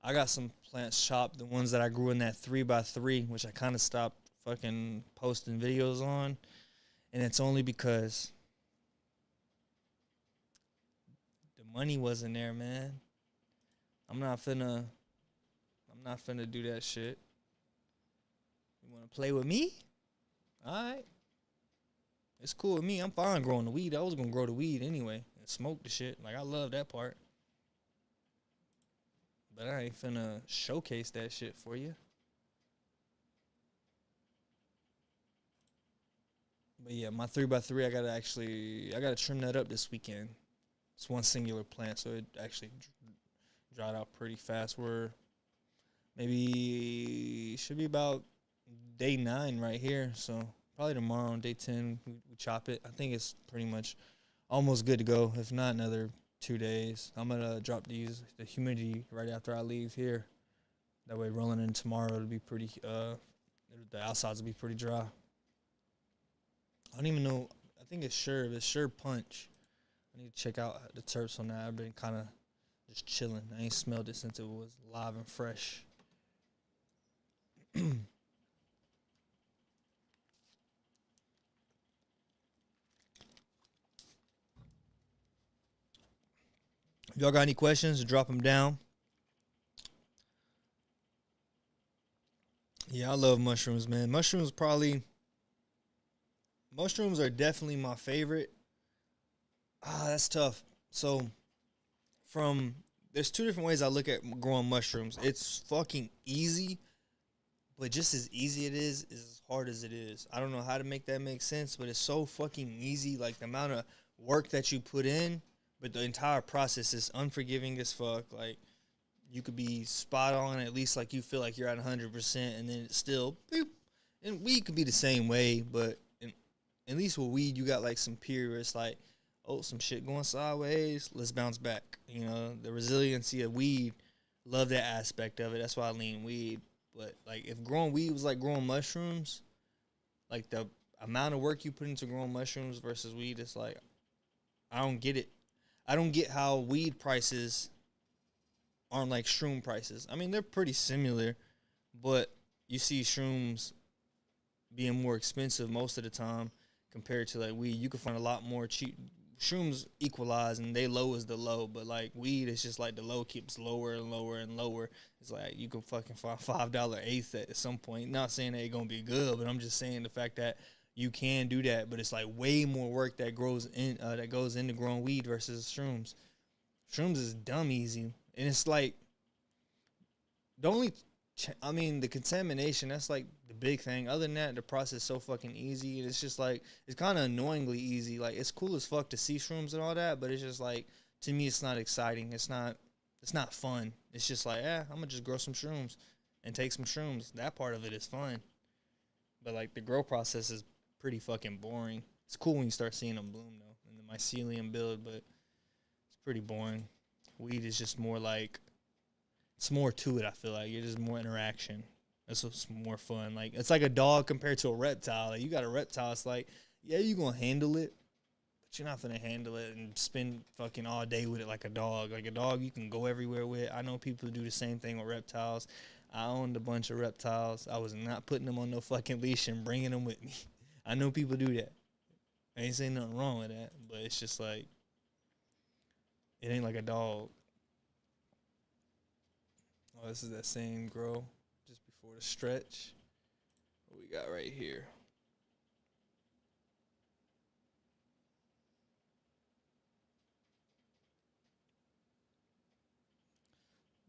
I got some plants chopped, the ones that I grew in that 3x3, which I kind of stopped fucking posting videos on. And it's only because the money wasn't there, man. I'm not finna do that shit. You wanna play with me? Alright. It's cool with me. I'm fine growing the weed. I was gonna grow the weed anyway and smoke the shit. Like, I love that part. But I ain't finna showcase that shit for you. But yeah, my 3x3, I gotta trim that up this weekend. It's one singular plant, so it actually dried out pretty fast. We're maybe, should be about day 9 right here. So probably tomorrow on day 10, we chop it. I think it's pretty much almost good to go. If not, another 2 days. I'm gonna drop the humidity right after I leave here. That way, rolling in tomorrow, it'll be pretty. The outsides will be pretty dry. I don't even know. I think it's Sherb. It's Sherb Punch. I need to check out the terps on that. I've been kind of just chilling. I ain't smelled it since it was live and fresh. If y'all got any questions, drop them down. Yeah, I love mushrooms, man. Mushrooms are definitely my favorite. That's tough. So, there's 2 different ways I look at growing mushrooms. It's fucking easy, but just as easy it is as hard as it is. I don't know how to make that make sense, but it's so fucking easy. Like, the amount of work that you put in, but the entire process is unforgiving as fuck. Like, you could be spot on, at least like you feel like you're at 100%, and then it's still boop. And weed could be the same way, but at least with weed, you got like some periods, like, oh, some shit going sideways, let's bounce back. You know, the resiliency of weed, love that aspect of it. That's why I lean weed. But like, if growing weed was like growing mushrooms, like the amount of work you put into growing mushrooms versus weed, it's like, I don't get it. I don't get how weed prices aren't like shroom prices. I mean, they're pretty similar, but you see shrooms being more expensive most of the time compared to like weed. You can find a lot more cheap. Shrooms equalize and they low is the low, but like weed, it's just like the low keeps lower and lower and lower. It's like you can fucking find $5 eighth at some point. Not saying that it's gonna be good, but I'm just saying the fact that you can do that, but it's like way more work that goes into growing weed versus shrooms. Shrooms is dumb easy, and it's like the only I mean, the contamination, that's like the big thing. Other than that, the process is so fucking easy. And it's just like, it's kind of annoyingly easy. Like, it's cool as fuck to see shrooms and all that, but it's just like, to me, it's not exciting. It's not fun. It's just like, I'm gonna just grow some shrooms and take some shrooms. That part of it is fun. But like, the grow process is pretty fucking boring. It's cool when you start seeing them bloom, though, and the mycelium build, but it's pretty boring. Weed is just more like, it's more to it, I feel like. It's just more interaction. That's what's more fun. Like, it's like a dog compared to a reptile. Like, you got a reptile, it's like, yeah, you gonna handle it, but you're not gonna handle it and spend fucking all day with it like a dog. Like, a dog you can go everywhere with. I know people who do the same thing with reptiles. I owned a bunch of reptiles. I was not putting them on no fucking leash and bringing them with me. I know people do that. I ain't saying nothing wrong with that, but it's just like, it ain't like a dog. Oh, this is that same grow just before the stretch. What we got right here?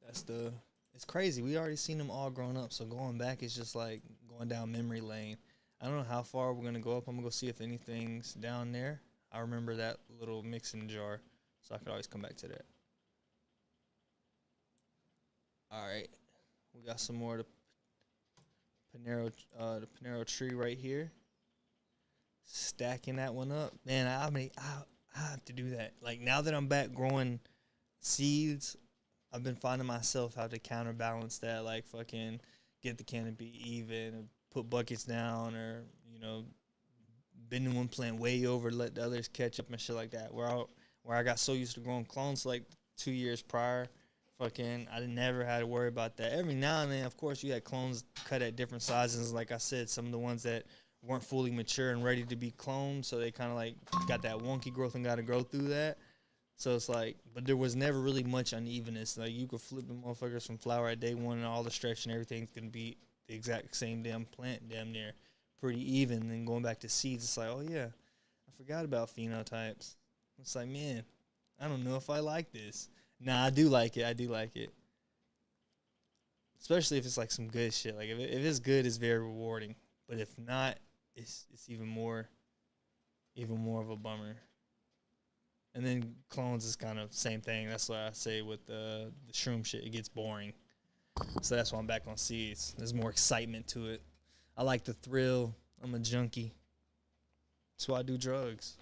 It's crazy. We already seen them all grown up, so going back is just like going down memory lane. I don't know how far we're going to go up. I'm going to go see if anything's down there. I remember that little mixing jar, so I could always come back to that. All right. We got some more of the Panero tree right here. Stacking that one up. Man, I have to do that. Like, now that I'm back growing seeds, I've been finding myself how to counterbalance that. Like, fucking get the canopy even, or put buckets down, or, you know, bending one plant way over, let the others catch up and shit like that. Where I got so used to growing clones like 2 years prior, fucking, I never had to worry about that. Every now and then, of course, you had clones cut at different sizes. Like I said, some of the ones that weren't fully mature and ready to be cloned, so they kind of like got that wonky growth and got to grow through that. So it's like, but there was never really much unevenness. Like, you could flip the motherfuckers from flower at day one, and all the stretch and everything's gonna be the exact same damn plant, damn near pretty even. And then going back to seeds, it's like, oh yeah, I forgot about phenotypes. It's like, man, I don't know if I like this. Nah, I do like it. I do like it. Especially if it's like some good shit. Like, if it's good, it's very rewarding. But if not, it's even more of a bummer. And then clones is kind of same thing. That's what I say with the shroom shit. It gets boring. So that's why I'm back on seeds. There's more excitement to it. I like the thrill. I'm a junkie. That's why I do drugs.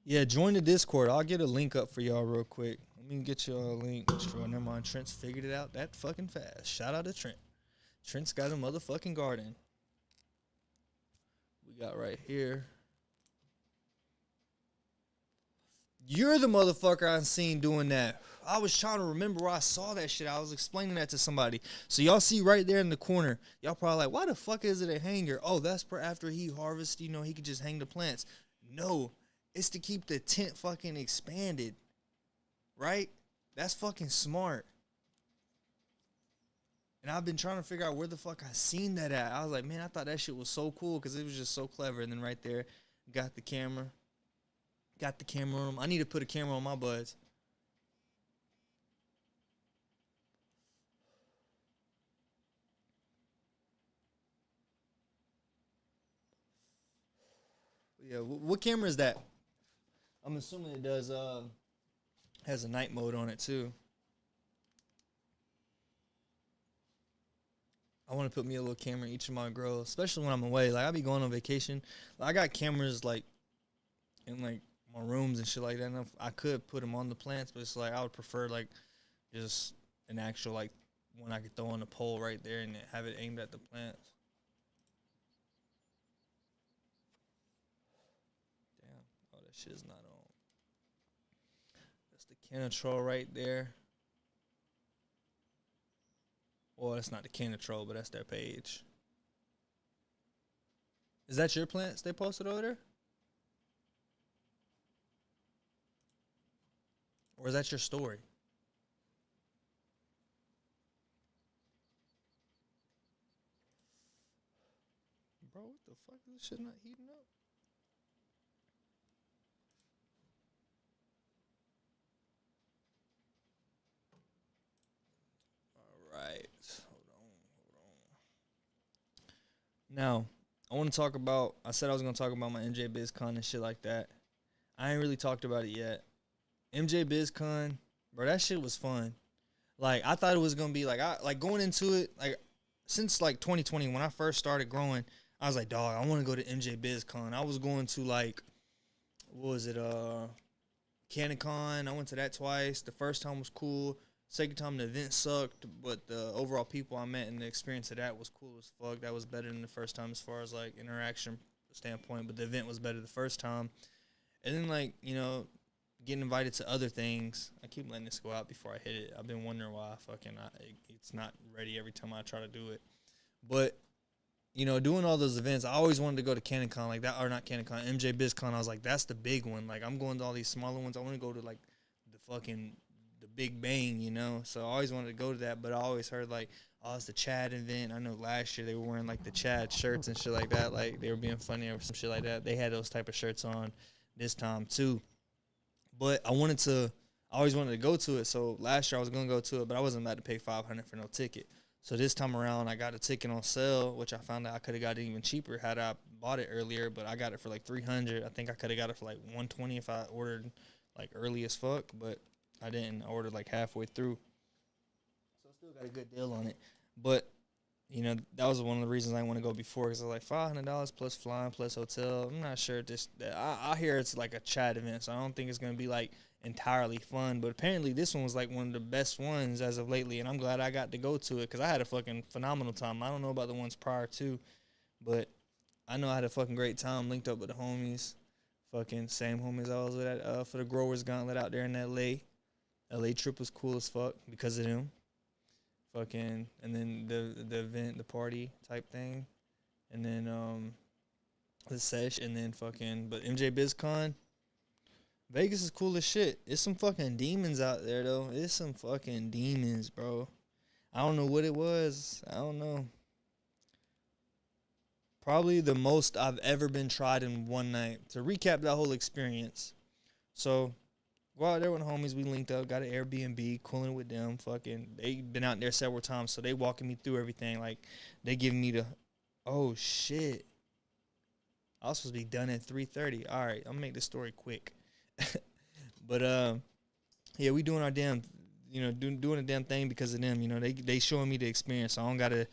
Yeah, join the Discord. I'll get a link up for y'all real quick. Let me get y'all a link. Sure, never mind. Trent's figured it out that fucking fast. Shout out to Trent. Trent's got a motherfucking garden. We got right here. You're the motherfucker I seen doing that. I was trying to remember where I saw that shit. I was explaining that to somebody. So y'all see right there in the corner. Y'all probably like, why the fuck is it a hanger? Oh, that's for after he harvests, you know, he could just hang the plants. No, it's to keep the tent fucking expanded. Right? That's fucking smart. And I've been trying to figure out where the fuck I seen that at. I was like, man, I thought that shit was so cool because it was just so clever. And then right there, got the camera. Got the camera on him. I need to put a camera on my buds. Yeah, what camera is that? I'm assuming it does, has a night mode on it too. I want to put me a little camera in each of my grows, especially when I'm away. Like, I be going on vacation. Like, I got cameras, like, in, like, my rooms and shit like that. And I could put them on the plants, but it's like, I would prefer, like, just an actual, like, one I could throw on a pole right there and have it aimed at the plants. Damn. Oh, that shit is not on. That's the Canatrol right there. Well, that's not the Canatrol, but that's their page. Is that your plants they posted over there? Or is that your story? Bro, what the fuck? Is this shit not heating up? Now, I want to talk about. I said I was gonna talk about my MJ BizCon and shit like that. I ain't really talked about it yet. MJ BizCon, bro, that shit was fun. Like I thought it was gonna be like I like going into it like since like 2020 when I first started growing. I was like, dog, I want to go to MJ BizCon. I was going to like, what was it? CanonCon. I went to that twice. The first time was cool. Second time the event sucked, but the overall people I met and the experience of that was cool as fuck. That was better than the first time as far as like interaction standpoint, but the event was better the first time. And then like, you know, getting invited to other things. I keep letting this go out before I hit it. I've been wondering why it's not ready every time I try to do it. But, you know, doing all those events, I always wanted to go to CanonCon like that, or not CanonCon, MJ BizCon. I was like, that's the big one. Like, I'm going to all these smaller ones. I want to go to like the Big Bang, you know. So I always wanted to go to that, but I always heard like, oh, it's the Chad event. I know last year they were wearing like the Chad shirts and shit like that. Like they were being funny or some shit like that. They had those type of shirts on this time too. But I always wanted to go to it. So last year I was gonna go to it, but I wasn't about to pay $500 for no ticket. So this time around I got a ticket on sale, which I found out I could have got it even cheaper had I bought it earlier. But I got it for like $300. I think I could have got it for like $120 if I ordered like early as fuck, but I didn't. I ordered like halfway through. So I still got a good deal on it. But, you know, that was one of the reasons I want to go before, because I was like $500 plus flying plus hotel. I'm not sure. I hear it's like a chat event, so I don't think it's going to be like entirely fun. But apparently this one was like one of the best ones as of lately, and I'm glad I got to go to it because I had a fucking phenomenal time. I don't know about the ones prior to, but I know I had a fucking great time. Linked up with the homies. Fucking same homies I was with at, for the Growers Gauntlet out there in L.A. LA trip was cool as fuck because of them. Fucking, and then the event, the party type thing. And then the sesh, and then fucking, but MJ BizCon, Vegas is cool as shit. It's some fucking demons out there though. It's some fucking demons, bro. I don't know what it was. I don't know. Probably the most I've ever been tried in one night. To recap that whole experience. So go out there with the homies, we linked up, got an Airbnb, cooling with them. Fucking, they been out there several times, so they walking me through everything. Like, they giving me the, oh shit, I was supposed to be done at 3:30. All right, I'm gonna make this story quick. But yeah, we doing our damn, you know, doing a damn thing because of them. You know, they showing me the experience, so I don't gotta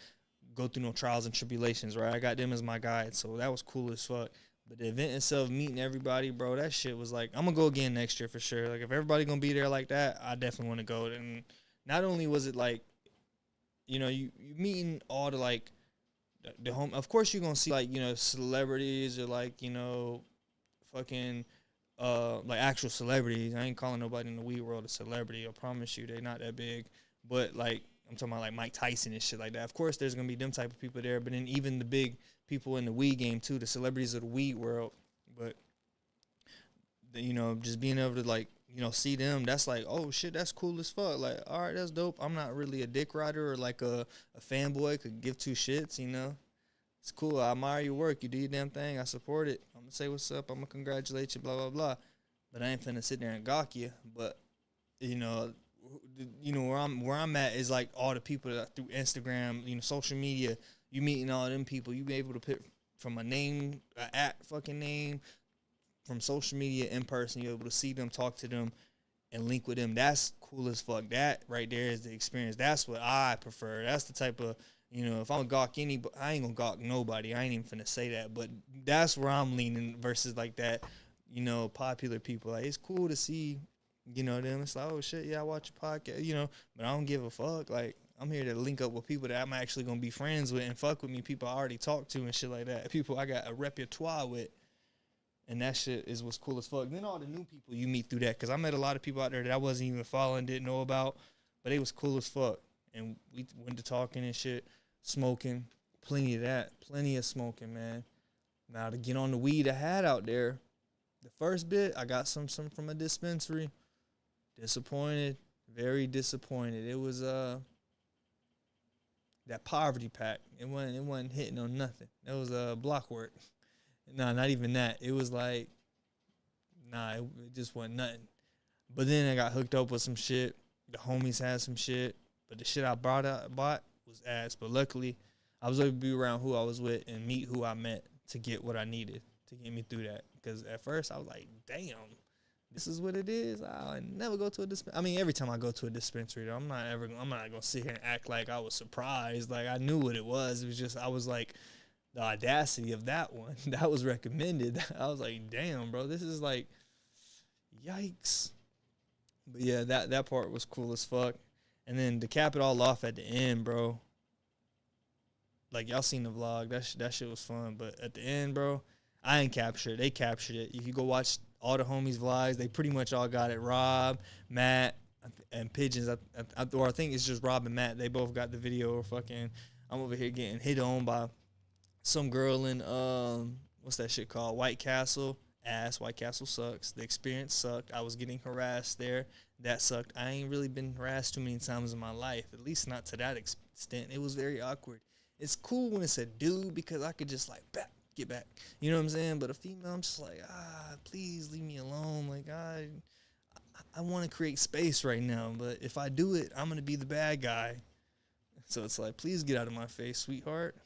go through no trials and tribulations, right? I got them as my guide, so that was cool as fuck. But the event itself, meeting everybody, bro, that shit was like, I'm going to go again next year for sure. Like, if everybody going to be there like that, I definitely want to go. And not only was it like, you know, you meeting all the, like, the home. Of course, you're going to see, like, you know, celebrities or, like, you know, fucking, like, actual celebrities. I ain't calling nobody in the weed world a celebrity. I promise you, they're not that big. But, like, I'm talking about, like, Mike Tyson and shit like that. Of course, there's going to be them type of people there. But then even the big people in the weed game too, the celebrities of the weed world. But you know, just being able to like, you know, see them, that's like, oh shit, that's cool as fuck. Like, all right, that's dope. I'm not really a dick rider or like a fanboy, could give two shits, you know. It's cool. I admire your work. You do your damn thing. I support it. I'm gonna say what's up. I'm gonna congratulate you, blah blah blah. But I ain't finna sit there and gawk you. But you know where I'm at is like all the people that through Instagram, you know, social media. You meeting all them people, you be able to pick from a name, fucking name, from social media in person. You're able to see them, talk to them, and link with them. That's cool as fuck. That right there is the experience. That's what I prefer. That's the type of, you know, if I'm gonna gawk anybody, I ain't gonna gawk nobody. I ain't even finna say that, but that's where I'm leaning versus like that, you know, popular people. Like, it's cool to see, you know, them. It's like, oh shit, yeah, I watch your podcast, you know, but I don't give a fuck. Like, I'm here to link up with people that I'm actually going to be friends with and fuck with me, people I already talked to and shit like that, people I got a repertoire with, and that shit is what's cool as fuck. Then all the new people you meet through that, because I met a lot of people out there that I wasn't even following, didn't know about, but they was cool as fuck, and we went to talking and shit, smoking, plenty of that, plenty of smoking, man. Now, to get on the weed I had out there, the first bit, I got some from a dispensary, disappointed, very disappointed. It was, that poverty pack, it wasn't hitting on nothing. It was block work. Nah, not even that. It was like, it just wasn't nothing. But then I got hooked up with some shit. The homies had some shit, but the shit I bought was ass. But luckily, I was able to be around who I was with and meet who I met to get what I needed to get me through that. Because at first I was like, damn, this is what it is. I never go to a dispensary. I mean, every time I go to a dispensary, though, I'm not gonna sit here and act like I was surprised. Like, I knew what it was. It was just, I was like, the audacity of that one that was recommended. I was like, damn, bro, this is like, yikes. But yeah, that part was cool as fuck. And then to cap it all off at the end, bro, like, y'all seen the vlog. That shit was fun. But at the end, bro, I ain't captured it. They captured it. If you go watch all the homies' vlogs, they pretty much all got it. Rob, Matt, and Pigeons. Or I think it's just Rob and Matt. They both got the video. Fucking, I'm over here getting hit on by some girl in, what's that shit called? White Castle. White Castle sucks. The experience sucked. I was getting harassed there. That sucked. I ain't really been harassed too many times in my life, at least not to that extent. It was very awkward. It's cool when it's a dude because I could just like get back. You know what I'm saying? But a female, I'm just like, please leave me alone. Like, I want to create space right now. But if I do it, I'm going to be the bad guy. So it's like, please get out of my face, sweetheart.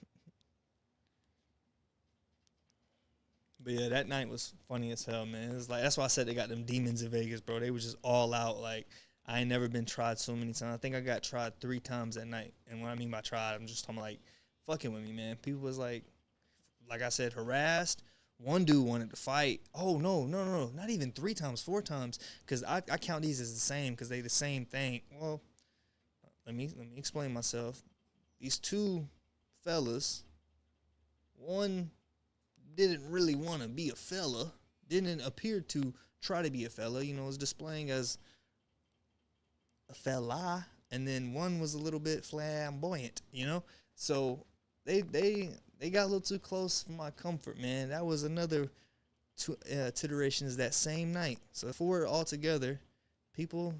But yeah, that night was funny as hell, man. It was like, that's why I said they got them demons in Vegas, bro. They were just all out. Like, I ain't never been tried so many times. I think I got tried 3 times that night. And what I mean by tried, I'm just talking like fucking with me, man. People was like I said, harassed. One dude wanted to fight. Oh, no. Not even 3 times, 4 times. Because I count these as the same because they the same thing. Well, let me explain myself. These 2 fellas, one didn't really want to be a fella, didn't appear to try to be a fella, you know, was displaying as a fella, and then one was a little bit flamboyant, you know, so they got a little too close for my comfort, man. That was another iterations that same night. So 4 altogether, people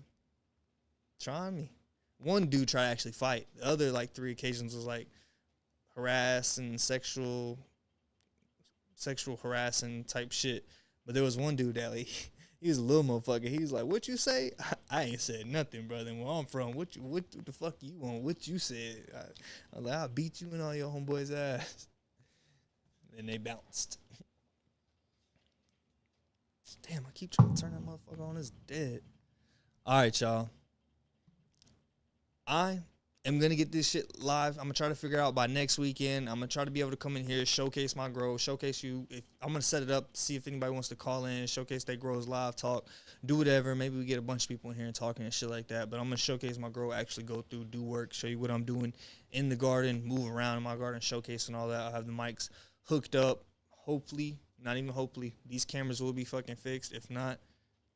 trying me. One dude tried to actually fight. The other like 3 occasions was like harass and sexual harassing type shit. But there was one dude that like, he was a little motherfucker. He was like, "What you say?" I ain't said nothing, brother. And where I'm from, what the fuck you want? What you said? I was like, "I'll beat you and all your homeboys' ass." And they bounced. Damn, I keep trying to turn that motherfucker on. It's dead. All right, y'all. I am going to get this shit live. I'm going to try to figure out by next weekend. I'm going to try to be able to come in here, showcase my grow, showcase you. I'm going to set it up, see if anybody wants to call in, showcase their grows live, talk, do whatever. Maybe we get a bunch of people in here and talking and shit like that. But I'm going to showcase my grow, actually go through, do work, show you what I'm doing in the garden, move around in my garden, showcasing all that. I'll have the mics hooked up. Hopefully, not even hopefully, these cameras will be fucking fixed. If not,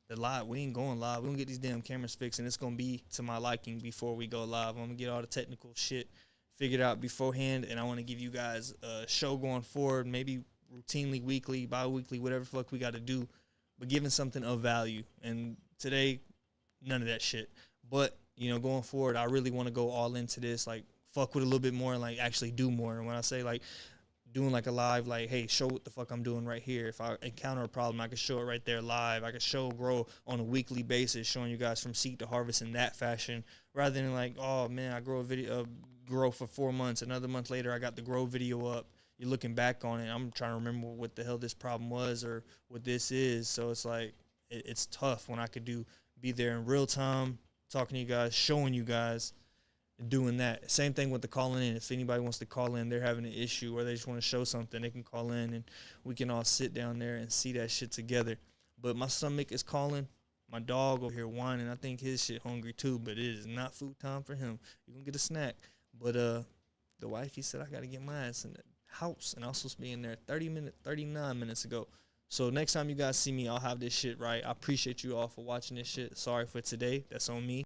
the live, we ain't going live. We're going to get these damn cameras fixed, and it's going to be to my liking before we go live. I'm going to get all the technical shit figured out beforehand, and I want to give you guys a show going forward, maybe routinely, weekly, bi-weekly, whatever the fuck we got to do, but giving something of value. And today, none of that shit. But, you know, going forward, I really want to go all into this, like, fuck with a little bit more and, like, actually do more. And when I say, like, doing like a live, like, hey, show what the fuck I'm doing right here. If I encounter a problem, I can show it right there live. I can show grow on a weekly basis, showing you guys from seed to harvest in that fashion, rather than like, oh man, I grow for 4 months. Another month later, I got the grow video up. You're looking back on it. I'm trying to remember what the hell this problem was or what this is. So it's like, it's tough when I could be there in real time, talking to you guys, showing you guys, doing that. Same thing with the calling in. If anybody wants to call in, they're having an issue or they just want to show something, they can call in and we can all sit down there and see that shit together. But my stomach is calling. My dog over here whining. I think his shit hungry too, but it is not food time for him. You're going to get a snack. But the wifey said I got to get my ass in the house, and I was supposed to be in there 39 minutes ago. So next time you guys see me, I'll have this shit right. I appreciate you all for watching this shit. Sorry for today. That's on me.